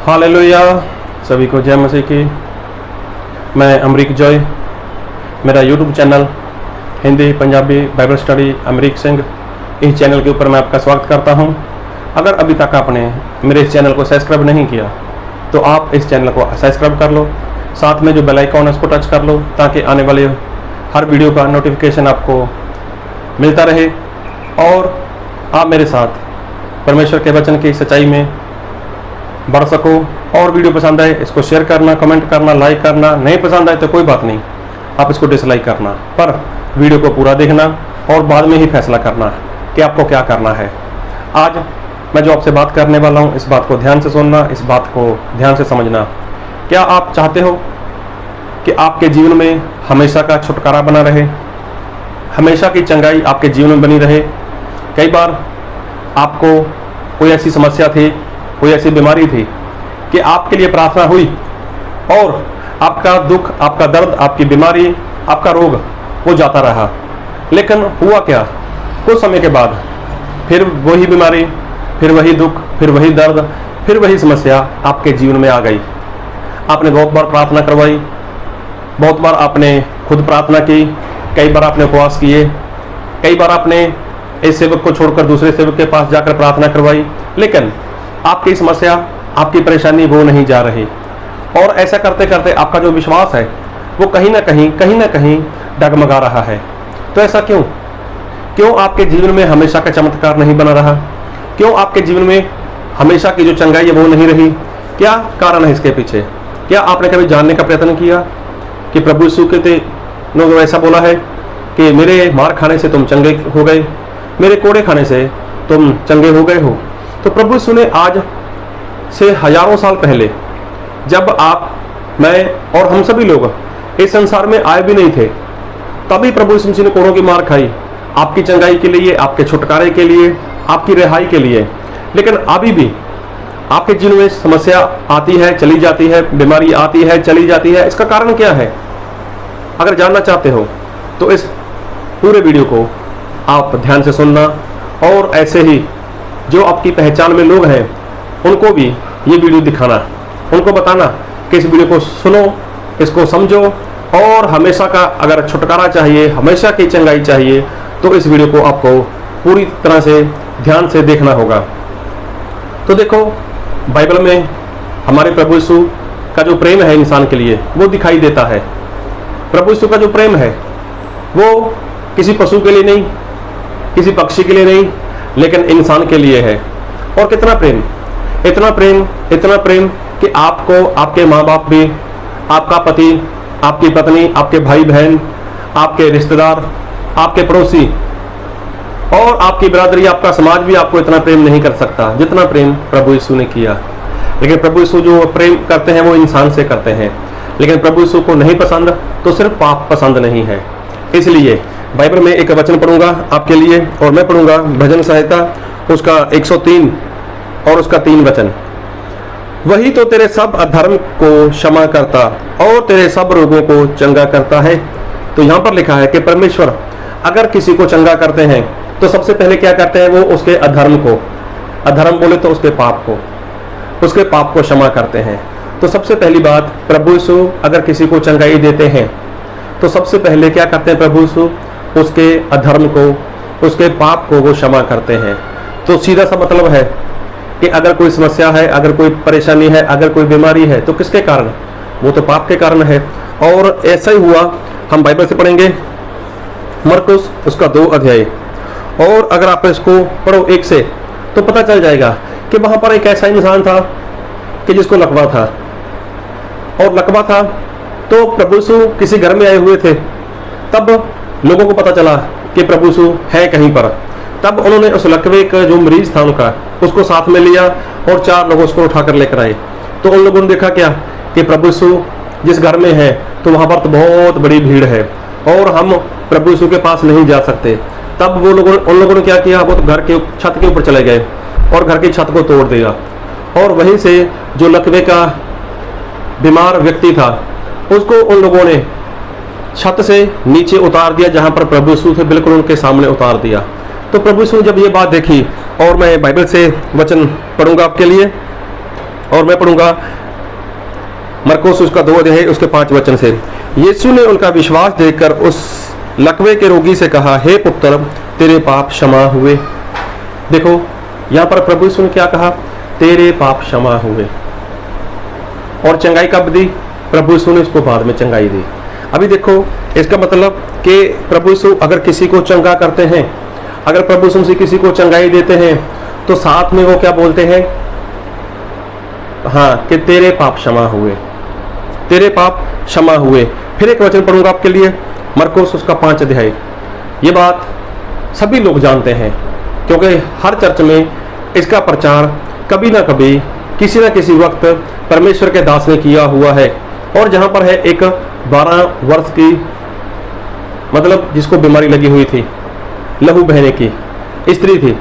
Hallelujah. सभी को जय मसीह की। मैं अमरीक जॉय, मेरा YouTube channel Hindi Punjabi Bible study Amrik Singh, इस चैनल के ऊपर मैं आपका स्वागत करता हूं। अगर अभी तक आपने मेरे इस चैनल को सब्सक्राइब नहीं किया तो आप इस चैनल को सब्सक्राइब कर लो, साथ में जो बेल आइकॉन है उसको टच कर लो ताकि आने वाले हर वीडियो का नोटिफिकेशन आपको मिलता रहे और आप मेरे साथ परमेश्वर के वचन की सच्चाई में बढ़ सको। और वीडियो पसंद आए इसको शेयर करना, कमेंट करना, लाइक करना। नहीं पसंद आए तो कोई बात नहीं, आप इसको डिसलाइक करना, पर वीडियो को पूरा देखना और बाद में ही फैसला करना कि आपको क्या करना है। आज मैं जो आपसे बात करने वाला हूँ, इस बात को ध्यान से सुनना, इस बात को ध्यान से समझना। क्या आप चाहते हो कि आपके जीवन में हमेशा का छुटकारा बना रहे, हमेशा की चंगाई आपके जीवन में बनी रहे? कई बार आपको कोई ऐसी समस्या थी, कोई ऐसी बीमारी थी कि आपके लिए प्रार्थना हुई और आपका दुख, आपका दर्द, आपकी बीमारी, आपका रोग वो जाता रहा, लेकिन हुआ क्या? कुछ समय के बाद फिर वही बीमारी, फिर वही दुख, फिर वही दर्द, फिर वही समस्या आपके जीवन में आ गई। आपने बहुत बार प्रार्थना करवाई, बहुत बार आपने खुद प्रार्थना की, कई बार आपने उपवास किए, कई बार आपने इस सेवक को छोड़कर दूसरे सेवक के पास जाकर प्रार्थना करवाई, लेकिन आपकी समस्या, आपकी परेशानी वो नहीं जा रही। और ऐसा करते करते आपका जो विश्वास है वो कहीं ना कहीं डगमगा रहा है। तो ऐसा क्यों? क्यों आपके जीवन में हमेशा का चमत्कार नहीं बना रहा? क्यों आपके जीवन में हमेशा की जो चंगाई है वो नहीं रही? क्या कारण है इसके पीछे? क्या आपने कभी जानने का प्रयत्न किया कि प्रभु यीशु के ने ऐसा बोला है कि मेरे मार खाने से तुम चंगे हो गए, मेरे कोड़े खाने से तुम चंगे हो गए हो? तो प्रभु यीशु ने आज से हजारों साल पहले, जब आप, मैं और हम सभी लोग इस संसार में आए भी नहीं थे, तभी प्रभु यीशु मसीह ने कोड़ों की मार खाई, आपकी चंगाई के लिए, आपके छुटकारे के लिए, आपकी रिहाई के लिए। लेकिन अभी भी आपके जीवन में समस्या आती है, चली जाती है, बीमारी आती है, चली जाती है। इसका कारण क्या है? अगर जानना चाहते हो तो इस पूरे वीडियो को आप ध्यान से सुनना और ऐसे ही जो आपकी पहचान में लोग हैं उनको भी ये वीडियो दिखाना, उनको बताना कि इस वीडियो को सुनो, इसको समझो और हमेशा का अगर छुटकारा चाहिए, हमेशा की चंगाई चाहिए तो इस वीडियो को आपको पूरी तरह से ध्यान से देखना होगा। तो देखो, बाइबल में हमारे प्रभु यीशु का जो प्रेम है इंसान के लिए वो दिखाई देता है। प्रभु यीशु का जो प्रेम है वो किसी पशु के लिए नहीं, किसी पक्षी के लिए नहीं, लेकिन इंसान के लिए है। और कितना प्रेम, इतना प्रेम, इतना प्रेम कि आपको आपके माँ बाप भी, आपका पति, आपकी पत्नी, आपके भाई बहन, आपके रिश्तेदार, आपके पड़ोसी और आपकी बिरादरी, आपका समाज भी आपको इतना प्रेम नहीं कर सकता जितना प्रेम प्रभु यीशु ने किया। लेकिन प्रभु यीशु जो प्रेम करते हैं वो इंसान से करते हैं, लेकिन प्रभु यीशु को नहीं पसंद तो सिर्फ पाप पसंद नहीं है। इसलिए बाइबल में एक वचन पढ़ूंगा आपके लिए और मैं पढ़ूंगा भजन संहिता उसका 103 और उसका 3 वचन। वही तो तेरे सब अधर्म को क्षमा करता और तेरे सब रोगों को चंगा करता है। तो यहाँ पर लिखा है कि परमेश्वर अगर किसी को चंगा करते हैं तो सबसे पहले क्या करते हैं? वो उसके अधर्म को, अधर्म बोले तो उसके पाप को क्षमा करते हैं। तो सबसे पहली बात, प्रभु यीशु अगर किसी को चंगाई देते हैं तो सबसे पहले क्या करते हैं? प्रभु यीशु उसके अधर्म को, उसके पाप को वो क्षमा करते हैं। तो सीधा सा मतलब है कि अगर कोई समस्या है, अगर कोई परेशानी है, अगर कोई बीमारी है तो किसके कारण? वो तो पाप के कारण है। और ऐसा ही हुआ, हम बाइबल से पढ़ेंगे मरकुस उसका 2 अध्याय, और अगर आप इसको पढ़ो 1 से तो पता चल जाएगा कि वहां पर एक ऐसा इंसान था कि जिसको लकवा था, और लकवा था तो प्रभु यीशु किसी घर में आए हुए थे। तब लोगों को पता चला कि प्रभु यीशु है कहीं पर। तब उन्होंने उस लकवे का जो मरीज था उनका, उसको साथ में लिया और 4 लोगों उसको उठाकर लेकर आए। तो उन लोगों ने देखा क्या कि प्रभु यीशु जिस घर में है तो वहां पर तो बहुत बड़ी भीड़ है और हम प्रभु यीशु के पास नहीं जा सकते। तब उन लोगों ने क्या किया? वो तो घर के छत के ऊपर चले गए और घर की छत को तोड़ दिया, और वहीं से जो लकवे का बीमार व्यक्ति था उसको उन लोगों ने छत से नीचे उतार दिया, जहां पर प्रभु यीशु थे बिल्कुल उनके सामने उतार दिया। तो प्रभु यीशु ने जब ये बात देखी, और मैं बाइबल से वचन पढ़ूंगा आपके लिए, और मैं पढ़ूंगा मरकुस उसका 2 अध्याय उसके 5 वचन से। यीशु ने उनका विश्वास देखकर उस लकवे के रोगी से कहा, हे पुत्र, तेरे पाप क्षमा हुए। देखो यहाँ पर प्रभु यीशु ने क्या कहा, तेरे पाप क्षमा हुए। और चंगाई कब दी? प्रभु यीशु ने इसको बाद में चंगाई दी। अभी देखो इसका मतलब कि प्रभु यीशु अगर किसी को चंगा करते हैं, अगर प्रभु यीशु से किसी को चंगाई देते हैं, तो साथ में वो क्या बोलते हैं, हाँ, कि तेरे पाप क्षमा हुए, तेरे पाप क्षमा हुए। फिर एक वचन पढ़ूंगा आपके लिए, मरकुस उसका 5 अध्याय। ये बात सभी लोग जानते हैं क्योंकि हर चर्च में इसका प्रचार कभी ना कभी किसी न किसी वक्त परमेश्वर के दास ने किया हुआ है। और जहां पर है एक 12 वर्ष की, मतलब जिसको बीमारी लगी हुई थी, लहू बहने की स्त्री थी,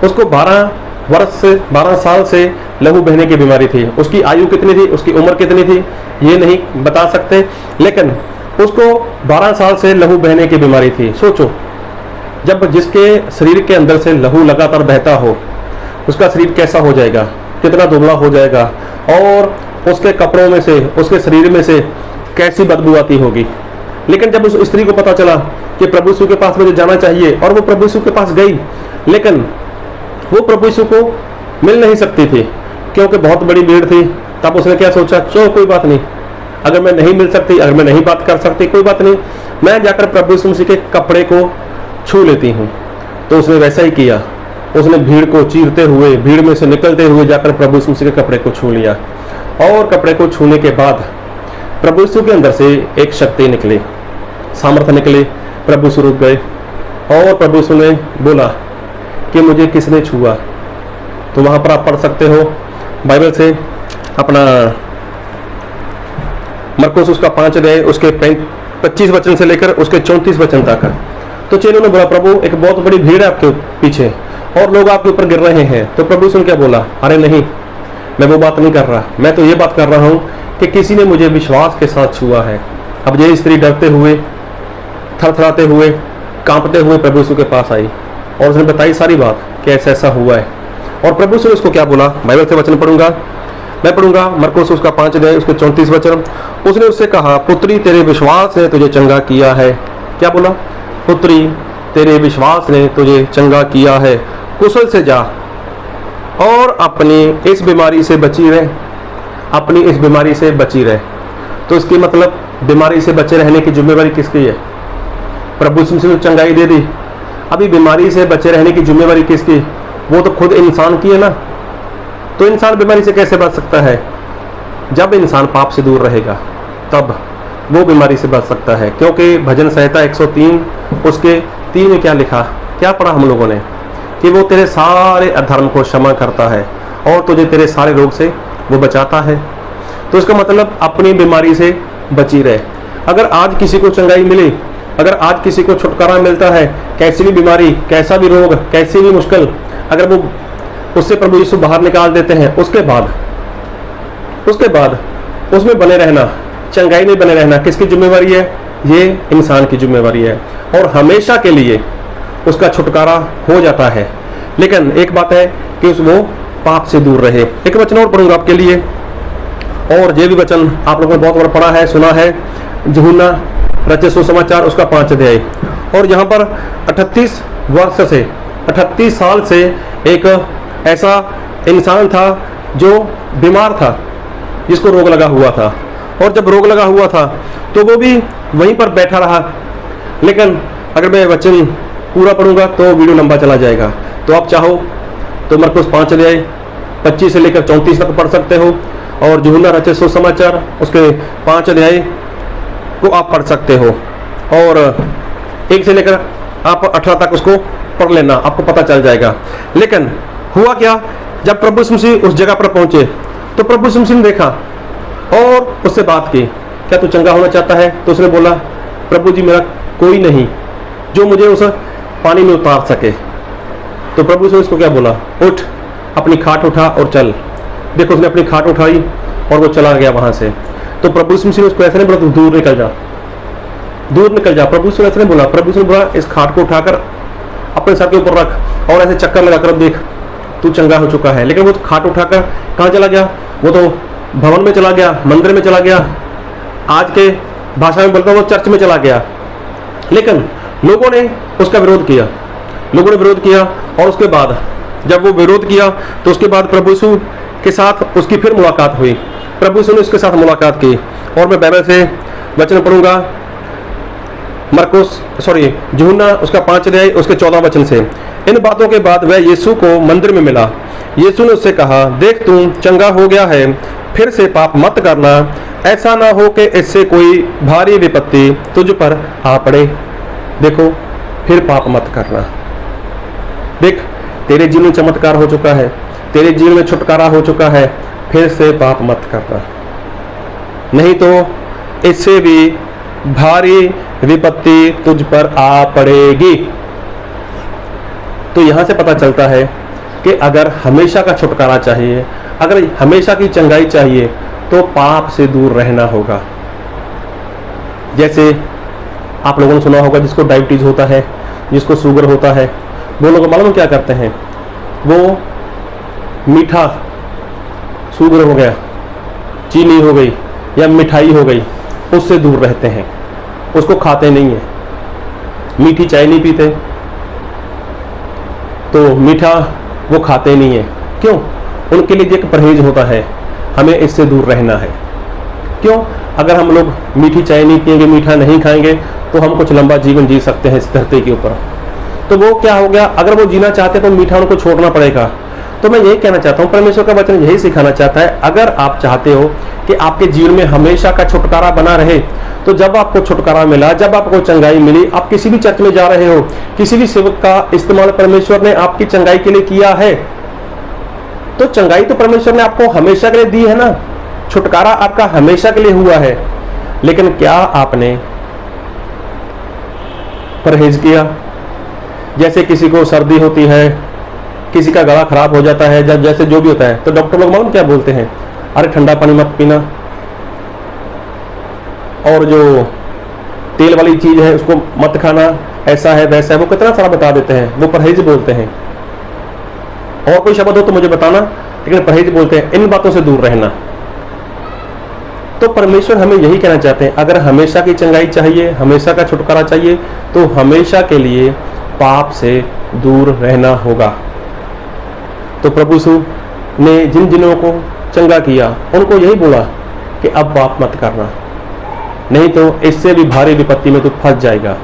उसको 12 साल से लहू बहने की बीमारी थी। उसकी आयु कितनी थी, उसकी उम्र कितनी थी, ये नहीं बता सकते, लेकिन उसको 12 साल से लहू बहने की बीमारी थी। सोचो, जब जिसके शरीर के अंदर से लहू लगातार बहता हो, उसका शरीर कैसा हो जाएगा, कितना दुबला हो जाएगा, और उसके कपड़ों में से, उसके शरीर में से कैसी बदबू आती होगी। लेकिन जब उस स्त्री को पता चला कि प्रभु यीशु के पास मुझे जाना चाहिए, और वो प्रभु यीशु के पास गई, लेकिन वो प्रभु यीशु को मिल नहीं सकती थी क्योंकि बहुत बड़ी भीड़ थी। तब उसने क्या सोचा, चलो कोई बात नहीं, अगर मैं नहीं मिल सकती, अगर मैं नहीं बात कर सकती, कोई बात नहीं, मैं जाकर प्रभु यीशु के कपड़े को छू लेती हूँ। तो उसने वैसा ही किया। उसने भीड़ को चीरते हुए, भीड़ में से निकलते हुए जाकर प्रभु यीशु के कपड़े को छू लिया। और कपड़े को छूने के बाद प्रभु यीशु के अंदर से एक शक्ति निकली, सामर्थ्य निकले। प्रभु यीशु रुक गए और प्रभु यीशु ने बोला कि मुझे किसने छुआ। तो वहां पर आप पढ़ सकते हो बाइबल से, अपना मरकुस उसका 5 अध्याय उसके 25 वचन से लेकर उसके 34 वचन तक। तो चेलों ने बोला, प्रभु एक बहुत बड़ी भीड़ है आपके पीछे और लोग आपके ऊपर गिर रहे हैं। तो प्रभु यीशु ने क्या बोला, अरे नहीं, मैं वो बात नहीं कर रहा, मैं तो ये बात कर रहा हूँ कि किसी ने मुझे विश्वास के साथ छुआ है। अब ये स्त्री डरते हुए, थरथराते हुए, कांपते हुए प्रभु यीशु के पास आई और उसने बताई सारी बात कि ऐसा ऐसा हुआ है। और प्रभु यीशु ने उसको क्या बोला, बाइबल से वचन पढ़ूंगा, मैं पढ़ूंगा मरकुस उसका 5 अध्याय उसके 34 वचन। उसने उससे कहा, पुत्री तेरे विश्वास ने तुझे चंगा किया है। क्या बोला, पुत्री तेरे विश्वास ने तुझे चंगा किया है, कुशल से जा और अपनी इस बीमारी से बची रहे, अपनी इस बीमारी से बची रहे। तो इसकी मतलब बीमारी से बचे रहने की जिम्मेवारी किसकी है? प्रभु यीशु ने चंगाई दे दी, अभी बीमारी से बचे रहने की जिम्मेवारी किसकी? वो तो खुद इंसान की है ना। तो इंसान बीमारी से कैसे बच सकता है? जब इंसान पाप से दूर रहेगा तब वो बीमारी से बच सकता है। क्योंकि भजन संहिता 103 उसके 3 में क्या लिखा, क्या पढ़ा हम लोगों ने, कि वो तेरे सारे अधर्म को क्षमा करता है और तुझे तेरे सारे रोग से वो बचाता है। तो इसका मतलब अपनी बीमारी से बची रहे। अगर आज किसी को चंगाई मिली, अगर आज किसी को छुटकारा मिलता है, कैसी भी बीमारी, कैसा भी रोग, कैसी भी मुश्किल, अगर वो उससे प्रभु यीशु बाहर निकाल देते हैं, उसके बाद उसमें बने रहना, चंगाई में बने रहना किसकी जिम्मेवारी है? ये इंसान की जिम्मेवारी है और हमेशा के लिए उसका छुटकारा हो जाता है। लेकिन एक बात है कि वो पाप से दूर रहे। एक वचन और पढ़ूंगा आपके लिए, और ये भी वचन आप लोगों ने बहुत बार पढ़ा है, सुना है, यूहन्ना रचित सुसमाचार उसका 5 अध्याय। और यहाँ पर 38 साल से एक ऐसा इंसान था जो बीमार था, जिसको रोग लगा हुआ था। और जब रोग लगा हुआ था तो वो भी वहीं पर बैठा रहा। लेकिन अगर मैं वचन पूरा पढ़ूंगा तो वीडियो लंबा चला जाएगा। तो आप चाहो तो मरकुस 5 अध्याय 25 से लेकर 34 तक पढ़ सकते हो, और यूहन्ना रचित सुसमाचार उसके 5 अध्याय को आप पढ़ सकते हो, और 1 से लेकर आप 18 तक उसको पढ़ लेना, आपको पता चल जाएगा। लेकिन हुआ क्या, जब प्रभु यीशु मसीह उस जगह पर पहुंचे तो प्रभु यीशु मसीह ने देखा और उससे बात की, क्या तू चंगा होना चाहता है? तो उसने बोला, प्रभु जी मेरा कोई नहीं जो मुझे उस पानी में उतार सके। तो प्रभु यीशु ने उसको क्या बोला, उठ, अपनी खाट उठा और चल। देखो उसने अपनी खाट उठाई और वो चला गया वहां से। तो प्रभु यीशु मसीह ने उसको ऐसे नहीं बोला, तू दूर निकल जा, दूर निकल जा। प्रभु यीशु ने ऐसे नहीं बोला। प्रभु यीशु ने बोला, इस खाट को उठाकर अपने सर के ऊपर रख और ऐसे चक्कर लगाकर देख तू चंगा हो चुका है। लेकिन वो तो खाट उठाकर कहाँ चला गया? वो तो भवन में चला गया, मंदिर में चला गया, आज के भाषा में बोलता वो चर्च में चला गया। लेकिन लोगों ने उसका विरोध किया, लोगों ने विरोध किया, और उसके बाद जब वो विरोध किया तो उसके बाद प्रभु यीशु के साथ उसकी फिर मुलाकात हुई। प्रभु यीशु ने उसके साथ मुलाकात की। और मैं बाइबल से वचन पढ़ूंगा, यूहन्ना उसका 5 अध्याय उसके 14 वचन से। इन बातों के बाद वह यीशु को मंदिर में मिला। यीशु ने उससे कहा, देख तू चंगा हो गया है, फिर से पाप मत करना, ऐसा ना हो कि इससे कोई भारी विपत्ति तुझ पर आ पड़े। देखो, फिर पाप मत करना। देख, तेरे जीवन में चमत्कार हो चुका है, तेरे जीवन में छुटकारा हो चुका है, फिर से पाप मत करना, नहीं तो इससे भी भारी विपत्ति तुझ पर आ पड़ेगी। तो यहां से पता चलता है कि अगर हमेशा का छुटकारा चाहिए, अगर हमेशा की चंगाई चाहिए, तो पाप से दूर रहना होगा। जैसे आप लोगों ने सुना होगा, जिसको डायबिटीज होता है, जिसको शुगर होता है, वो लोग मालूम क्या करते हैं? वो मीठा, शुगर हो गया, चीनी हो गई या मिठाई हो गई, उससे दूर रहते हैं, उसको खाते नहीं है। मीठी चाय नहीं पीते, तो मीठा वो खाते नहीं है। क्यों? उनके लिए एक परहेज होता है, हमें इससे दूर रहना है। क्यों? अगर हम लोग मीठी चाय नहीं पिएंगे, मीठा नहीं खाएंगे, तो हम कुछ लंबा जीवन जी सकते हैं इस धरती के ऊपर। तो वो क्या हो गया, अगर वो जीना चाहते हैं तो मीठा उनको छोड़ना पड़ेगा। तो मैं यही कहना चाहता हूँ, परमेश्वर का वचन यही सिखाना चाहता है, अगर आप चाहते हो कि आपके जीवन में हमेशा का छुटकारा बना रहे, तो जब आपको छुटकारा मिला, जब आपको चंगाई मिली, आप किसी भी चर्च में जा रहे हो, किसी भी सेवक का इस्तेमाल परमेश्वर ने आपकी चंगाई के लिए किया है, तो चंगाई तो परमेश्वर ने आपको हमेशा के लिए दी है ना, छुटकारा आपका हमेशा के लिए हुआ है। लेकिन क्या आपने परहेज किया? जैसे किसी को सर्दी होती है, किसी का गला खराब हो जाता है, जब जैसे जो भी होता है, तो डॉक्टर लोग मालूम क्या बोलते हैं? अरे ठंडा पानी मत पीना, और जो तेल वाली चीज है उसको मत खाना, ऐसा है वैसा है, वो कितना सारा बता देते हैं, वो परहेज बोलते हैं। और कोई शब्द हो तो मुझे बताना, लेकिन परहेज बोलते हैं। इन बातों से दूर रहना। तो परमेश्वर हमें यही कहना चाहते हैं, अगर हमेशा की चंगाई चाहिए, हमेशा का छुटकारा चाहिए, तो हमेशा के लिए पाप से दूर रहना होगा। तो प्रभु यीशु ने जिन जिनों को चंगा किया, उनको यही बोला कि अब पाप मत करना, नहीं तो इससे भी भारी विपत्ति में तू फंस जाएगा।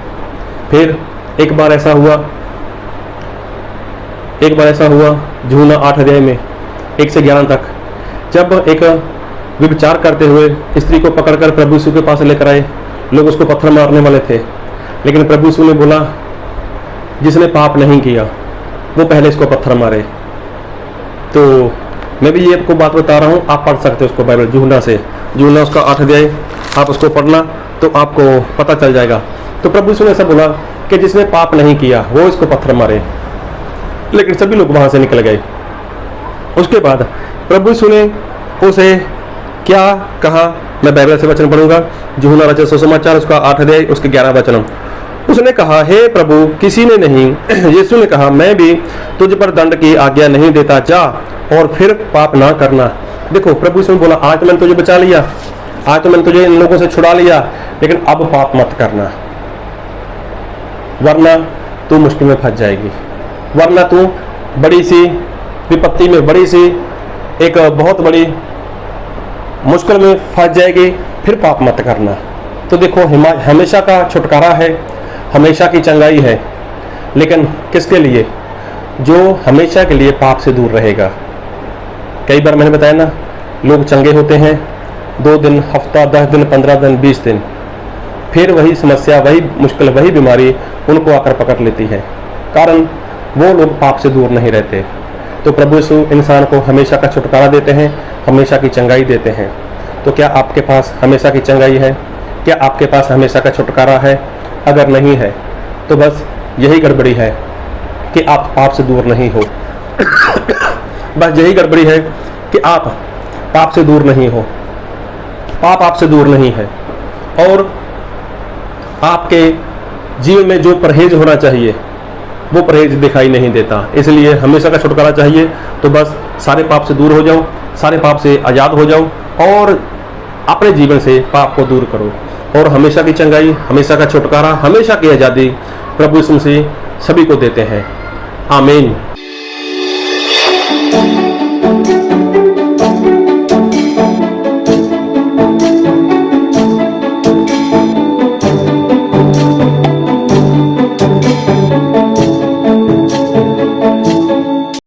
फिर एक बार ऐसा हुआ यूहन्ना 8 अध्याय में 1 से 11 तक, जब एक व्यभिचार करते हुए स्त्री को पकड़कर प्रभु यीशु के पास लेकर आए। लोग उसको पत्थर मारने वाले थे, लेकिन प्रभु यीशु ने बोला, जिसने पाप नहीं किया वो पहले इसको पत्थर मारे। तो मैं भी ये आपको बात बता रहा हूँ, आप पढ़ सकते हो उसको बाइबल यूहन्ना उसका 8 अध्याय, आप उसको पढ़ना तो आपको पता चल जाएगा। तो प्रभु यीशु ने ऐसा बोला कि जिसने पाप नहीं किया वो इसको पत्थर मारे, लेकिन सभी लोग वहां से निकल गए। उसके बाद प्रभु यीशु ने उसे क्या कहा, मैं बाइबल से वचन पढ़ूंगा, यूहन्ना रचित सुसमाचार उसका 8 अध्याय उसके 11 वचन। उसने कहा, हे प्रभु, किसी ने नहीं। यीशु ने कहा, मैं भी तुझ पर दंड की आज्ञा नहीं देता, जा और फिर पाप ना करना। देखो, प्रभु यीशु ने बोला, आज तो मैंने तुझे बचा लिया, आज तो मैंने तुझे इन लोगों से छुड़ा लिया, लेकिन अब पाप मत करना, वरना तू मुश्किल में फंस जाएगी, वरना तू बड़ी सी विपत्ति में, बड़ी सी एक बहुत बड़ी मुश्किल में फंस जाएगी। फिर पाप मत करना। तो देखो, हमेशा का छुटकारा है, हमेशा की चंगाई है, लेकिन किसके लिए? जो हमेशा के लिए पाप से दूर रहेगा। कई बार मैंने बताया ना, लोग चंगे होते हैं 2 दिन, हफ्ता, 10 दिन, 15 दिन, 20 दिन, फिर वही समस्या, वही मुश्किल, वही बीमारी उनको आकर पकड़ लेती है, कारण वो लोग पाप से दूर नहीं रहते। तो प्रभु यीशु इंसान को हमेशा का छुटकारा देते हैं, हमेशा की चंगाई देते हैं। तो क्या आपके पास हमेशा की चंगाई है? क्या आपके पास हमेशा का छुटकारा है? अगर नहीं है तो बस यही गड़बड़ी है कि आप पाप से दूर नहीं हो। बस यही गड़बड़ी है कि आप पाप से दूर नहीं हो, पाप आपसे दूर नहीं है। और आपके जीवन में जो परहेज होना चाहिए, वो परहेज दिखाई नहीं देता। इसलिए हमेशा का छुटकारा चाहिए, तो बस सारे पाप से दूर हो जाओ, सारे पाप से आज़ाद हो जाओ और अपने जीवन से पाप को दूर करो। और हमेशा की चंगाई, हमेशा का छुटकारा, हमेशा की आज़ादी प्रभु यीशु मसीह सभी को देते हैं। आमीन।